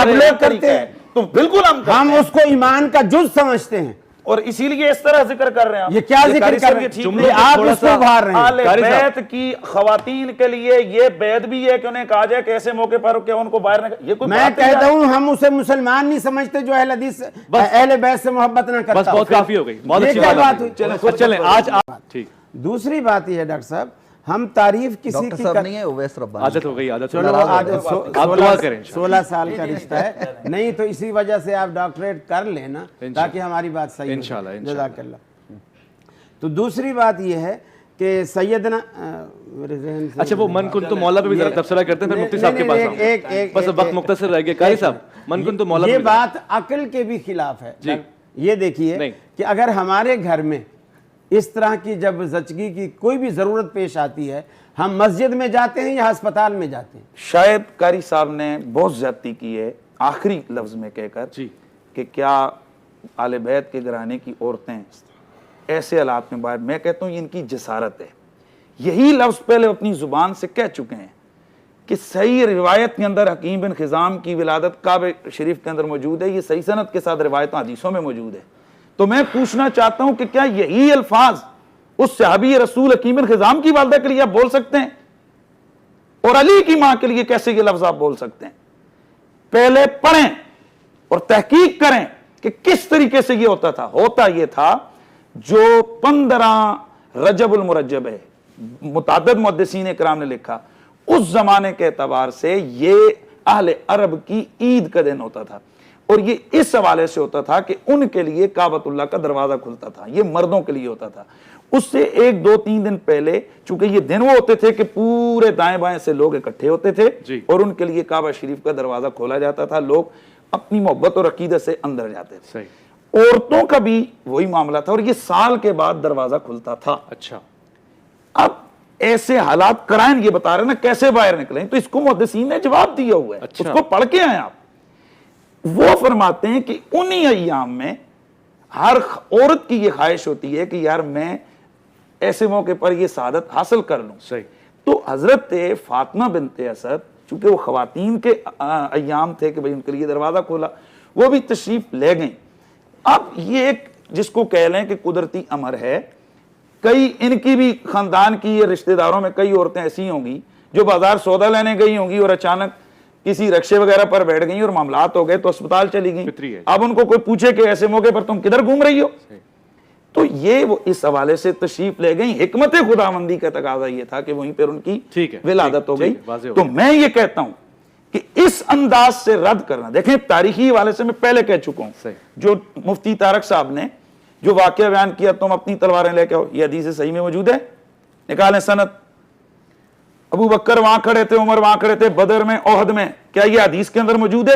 सब लोग करते हैं, तो बिल्कुल हम उसको ईमान का जुज समझते हैं, और इसीलिए इस तरह जिक्र कर रहे हैं। ये क्या जिक्र कर रहे हैं? आप उसको उभार रहे हैं। आले बैत की खवातीन के लिए ये बैत भी है कि उन्हें कहा जाए कि ऐसे मौके पर क्या उनको बाहर न, ये कोई मैं कहता हूं हम उसे मुसलमान नहीं समझते जो अहले हदीस अहले बैत से मोहब्बत ना करता। बस बहुत काफी हो गई, बहुत अच्छी बात हुई। चलें आज ठीक। दूसरी बात यह है डॉक्टर साहब, हम तारीफ किसी की नहीं है, उवैस रब्बानी आदत हो गई, आदत। चलो आप दुआ करें। 16 साल का रिश्ता है, नहीं तो इसी वजह से आप डॉक्टरेट कर लेना ताकि हमारी बात सही हो। इंशाल्लाह। जज़ाकल्लाह। तो दूसरी बात यह है कि सैयदना अच्छा, वो मन कुन तो मौला पे भी जरा तबसरा करते हैं, फिर मुफ्ती साहब के पास आऊं। बस वक्त मुख्तसर रह गया। कारी साहब, मन कुन तो मौला, ये बात अक्ल के भी खिलाफ है। ये देखिए कि अगर हमारे घर में इस तरह की जब जचगी की कोई भी जरूरत पेश आती है, हम मस्जिद में जाते हैं या अस्पताल में जाते हैं? शायद कारी साहब ने बहुत ज्यादती की है आखिरी लफ्ज में कहकर कि क्या आले बैत के घराने की औरतें ऐसे हालात में बाहर। मैं कहता हूं इनकी जसारत है। यही लफ्ज पहले अपनी जुबान से कह चुके हैं कि सही रिवायत के अंदर हकीम बिन खिजाम की विलादत काबे शरीफ के अंदर मौजूद है। ये सही सनद के साथ रिवायत हदीसों में मौजूद है। तो मैं पूछना चाहता हूं कि क्या यही अल्फाज उस सहाबी रसूल हकीम बिन खिजाम की वालदा के लिए आप बोल सकते हैं, और अली की मां के लिए कैसे ये लफ्ज आप बोल सकते हैं? पहले पढ़ें और तहकीक करें कि किस तरीके से ये होता था। होता ये था, जो 15 रजबुल मुरज्जब है, मुताद्दद मुहद्दिसीन इकराम ने लिखा, उस जमाने के एतबार से ये अहले अरब की ईद का दिन होता था। और ये इस हवाले से होता था कि उनके लिए काबतुल्लाह का दरवाजा खुलता था। ये मर्दों के लिए होता था। उससे 1, 2, 3 दिन पहले, चूंकि ये दिन वो होते थे कि पूरे दाएं बाएं से लोग इकट्ठे होते थे और उनके लिए काबा शरीफ का दरवाजा खोला जाता था। लोग अपनी मोहब्बत और अकीदत से अंदर जाते थे। औरतों का भी वही मामला था, और ये साल के बाद दरवाजा खुलता था। अच्छा, अब ऐसे हालात कराइन ये बता रहे ना कैसे बाहर निकले, तो इसको मुहद्दिसीन ने जवाब दिया हुआ है। अच्छा। उसको पढ़ के आए आप। वो फरमाते हैं कि उन्हीं अय्याम में हर औरत की ये ख्वाहिश होती है कि यार मैं ऐसे मौके पर ये सादत हासिल कर लूं। सही। तो हजरत फातिमा बिनते असद, चूंकि वो खवातीन के अय्याम थे कि भाई उनके लिए दरवाजा खोला, वो भी तशरीफ ले गई। अब ये एक जिसको कह लें कि कुदरती अमर है। कई इनकी भी खानदान की, ये रिश्तेदारों में कई औरतें ऐसी होंगी जो बाजार सौदा लेने गई होंगी और अचानक किसी रक्शे वगैरह पर बैठ गई और मामलात हो गए तो अस्पताल चली गई। अब उनको कोई पूछे कि ऐसे मौके पर तुम किधर घूम रही हो, तो ये वो इस हवाले से तशरीफ ले गई। हिकमत खुदाबंदी का तकाजा ये था कि वहीं पर उनकी विलादत हो गई। तो मैं ये कहता हूं कि इस अंदाज से रद्द करना, देखें तारीखी हवाले से मैं पहले कह चुका हूं, जो मुफ्ती तारक साहब ने जो वाकया बयान किया, तुम अपनी तलवारें लेके आओ, ये हदीस सही में मौजूद है, निकालें सनद। अबू बकर वहां खड़े थे, उमर वहां खड़े थे, बदर में, ओहद में, क्या ये हदीस के अंदर मौजूद है?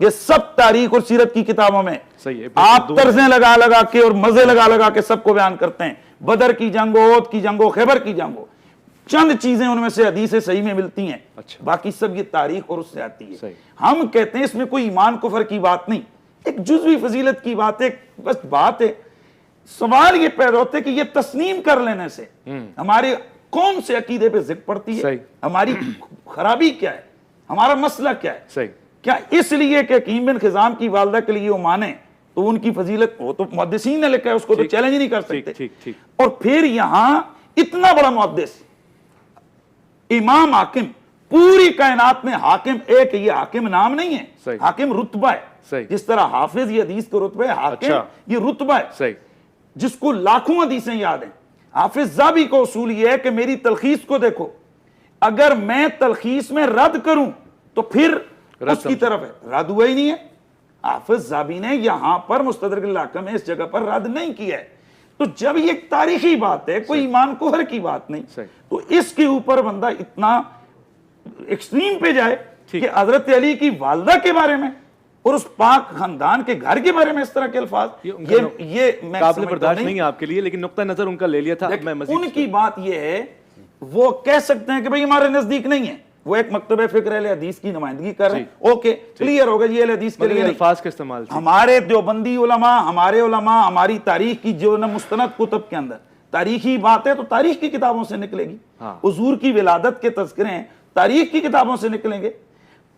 ये सब तारीख और सीरत की किताबों में सही है। आप तर्जें लगा लगा के और मजे लगा लगा के सबको बयान करते हैं। बदर की जंगो, ओहद की जंगो, खैबर की जंगो, चंद चीजें उनमें से हदीसें सही में मिलती हैं। अच्छा। बाकी सब ये तारीख और उससे आती है। हम कहते हैं इसमें कोई ईमान कुफर की बात नहीं, एक जुज़वी फजीलत की बात है, बस बात है। सवाल ये पैदा होता है कि ये तस्लीम कर लेने से हमारे कौन से अकीदे पे जिक्र पड़ती है, हमारी खराबी क्या है, हमारा मसला क्या है। सही। क्या इसलिए कि हकीम बिन खिजाम की वालदा के लिए वो माने तो उनकी फजीलत, वो तो मुहद्दिसीन ने लिखा है, उसको तो चैलेंज नहीं कर सकते। और फिर यहां इतना बड़ा मुहद्दिस इमाम हाकिम, पूरी कायनात में हाकिम एक, ये हाकिम नाम नहीं है, हाकिम रुतबा है। जिस तरह हाफिज ये हदीस का रुतबा है, हाकिम ये रुतबा है, जिसको लाखों हदीसें याद हैं। हाफिज ज़ाबी का उसूल यह है कि मेरी तलखीस को देखो, अगर मैं तलखीस में रद्द करूं तो फिर उसकी तरफ है, रद्द हुआ ही नहीं है। हाफिज ज़ाबी ने यहां पर मुस्तदरक अल-हकम में इस जगह पर रद्द नहीं किया है। तो जब ये एक तारीखी बात है, कोई ईमान कुफर की बात नहीं, तो इसके ऊपर बंदा इतना एक्सट्रीम पे जाए कि हजरत अली की वालदा के बारे में और उस पाक खानदान के घर के बारे में इस तरह के अल्फाज, ये मैं काबिल बर्दाश्त नहीं है आपके लिए, लेकिन नुक्ता नजर उनका ले लिया था। उनकी बात ये है, वो कह सकते हैं कि भाई हमारे नजदीक नहीं है, वो एक मकतब फिक्र अहले हदीस की नुमाइंदगी कर रहे हैं, ओके क्लियर होगा, ये अहले हदीस के लिए अल्फाज का इस्तेमाल। हमारे देवबंदी उलमा, हमारे उलमा, हमारी तारीख की जो न मुस्तनद कुतुब के अंदर तारीखी बात है तो तारीख की किताबों से निकलेगी। हुजूर की विलादत के तज़किरे तारीख की किताबों से निकलेंगे।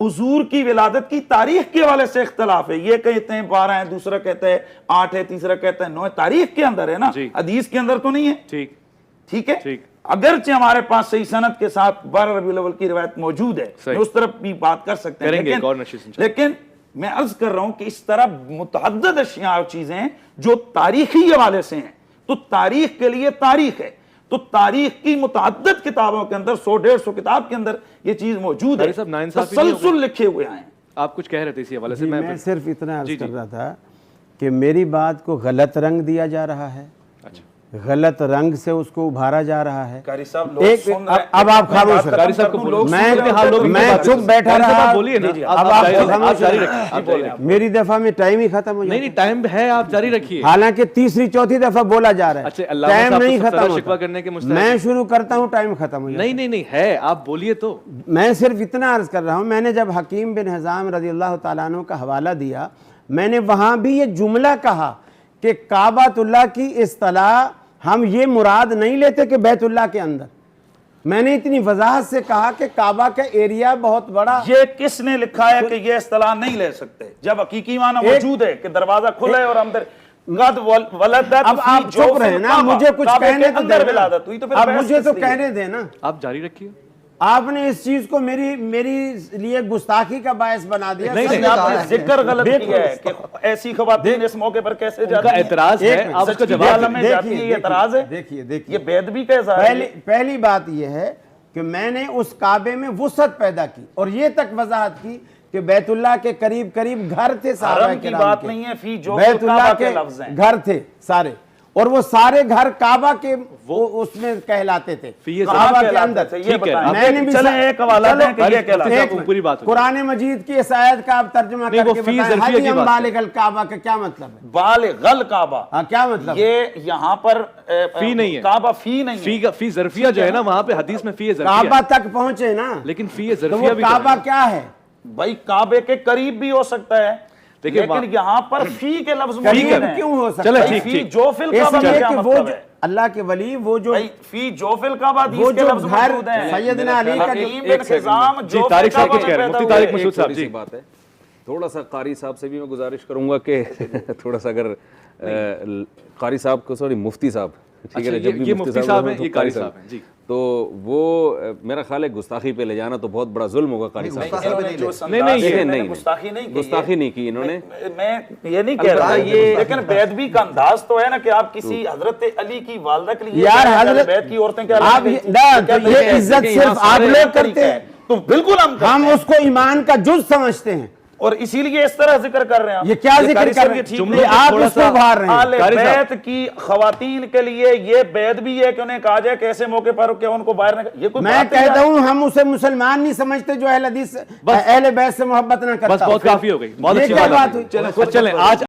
हुजूर की विलादत की तारीख के हवाले से इख्तलाफ है। ये कहते हैं 12 है, दूसरा कहता है 8 है, तीसरा कहता है 9 है। तारीख के अंदर है ना, हदीस के अंदर तो नहीं है। ठीक है, अगरचे हमारे पास सही सनद के साथ 12 रबीउल अव्वल की रिवायत मौजूद है, उस तरफ भी बात कर सकते हैं। लेकिन मैं अर्ज कर रहा हूं कि इस तरह मुतअद्दिद अशिया और चीजें जो तारीखी हवाले से हैं, तो तारीख के लिए तारीख है, तो तारीख की मुतअद्दिद किताबों के अंदर 100-150 किताब के अंदर ये चीज मौजूद है, तसलसल लिखे हुए हैं। आप कुछ कह रहे थे इसी हवाले से? मैं सिर्फ इतना अर्ज कर रहा था कि मेरी बात को गलत रंग दिया जा रहा है, गलत रंग से उसको उभारा जा रहा है। कारी साहब अब आप खामोश, कारी साहब को मैं चुप बैठा रहा। बोलिए ना, अब आप जारी रखिए। मेरी दफा में टाइम ही खत्म हो जाए। नहीं, टाइम है, आप जारी रखिए। हालांकि तीसरी चौथी दफा बोला जा रहा है, टाइम नहीं खत्म होता। मैं शुरू करता हूँ, टाइम खत्म हो जाए। नहीं है, आप बोलिए। तो मैं सिर्फ इतना अर्ज कर रहा हूँ, मैंने जब हकीम बिन हिज़ाम रज़ियल्लाहु ताला अन्हु का हवाला दिया, मैंने वहां भी ये जुमला कहा कि काबातुल्लाह की इस्तिलाह हम ये मुराद नहीं लेते कि बैतुल्लाह के अंदर। मैंने इतनी वजाहत से कहा कि काबा का एरिया बहुत बड़ा। ये किसने लिखा है कि ये इस्तिलाह नहीं ले सकते, जब हकीकी माना मौजूद है कि दरवाजा खुला है और अंदर अब आप चुप रहे ना, मुझे कुछ कहने तो दे, अब मुझे तो कहने देना। आप जारी रखिए। आपने इस चीज को मेरी लिए गुस्ताखी का बायस बना दिया। नहीं, आपने जिक्र गलत किया है कि ऐसी खवातीन इस मौके पर कैसे जाती हैं। एतराज है, आप उसका जवाब देखिए, एतराज है। देखिए ये बेदबी कैसा है? पहली बात यह है कि मैंने उस काबे में वुसअत पैदा की और ये तक वजाहत की कि बैतुल्लाह के करीब करीब घर थे सारे की बात नहीं है, फी जो बैतुल्लाह के घर थे सारे, और वो सारे घर काबा के वो उसमें कहलाते थे, काबा के अंदर। मैंने भी एक हवाला पूरी बात कुरान मजीद की इस आयत का आप तर्जुमा करके बताएं, बालिगल काबा का क्या मतलब है? बालिगल काबा, हाँ, क्या मतलब? ये यहाँ पर फी नहीं है, काबा फी नहीं है। फी ज़र्फिया जो है ना, वहाँ पे हदीस में फी काबा तक पहुंचे ना, लेकिन फी ज़र्फिया भी। काबा क्या है भाई? काबे के करीब भी हो सकता है, लेकिन यहाँ पर फी के लफ्ज क्यों हो सकता है? फी जो फिल काबा का क्या मतलब है? अल्लाह के वली वो जो फी जो फिल काबा वो जो घर सैयदना अली का जो तारिक साहब कुछ कह रहे हैं, मुफ्ती तारिक मसूद साहब जी। बात है, थोड़ा सा कारी साहब से भी मैं गुजारिश करूंगा कि थोड़ा सा अगर कारी साहब को, सॉरी मुफ्ती साहब, ठीक है, जब भी मुफ्ती साहब हैं, ये कारी साहब हैं जी, तो वो मेरा ख्याल है गुस्ताखी पे ले जाना तो बहुत बड़ा जुल्म होगा कारी साहब। नहीं, गुस्ताखी नहीं की इन्होंने। मैं ये नहीं कह रहा, ये लेकिन बेदबी का अंदाज तो है ना कि आप किसी हजरत अली की वालदा के लिए यार हजरत बैत की औरतें क्या आप ये इज्जत सिर्फ आप लोग करते हैं, तो बिल्कुल हम उसको ईमान का जुज समझते हैं और इसीलिए इस तरह जिक्र कर रहे हैं। ये क्या जिक्र कर रहे हैं? आप उसको उभार रहे हैं। आले बैत की खवातीन के लिए ये बैत भी है कि उन्हें कहा जाए कैसे मौके पर क्या उनको बाहर ये कोई मैं कहता हूं हम उसे मुसलमान नहीं समझते जो अहले हदीस अहले बैत से मोहब्बत ना करता। बस बहुत काफी हो गई, बहुत अच्छी बात हुई। चलें आज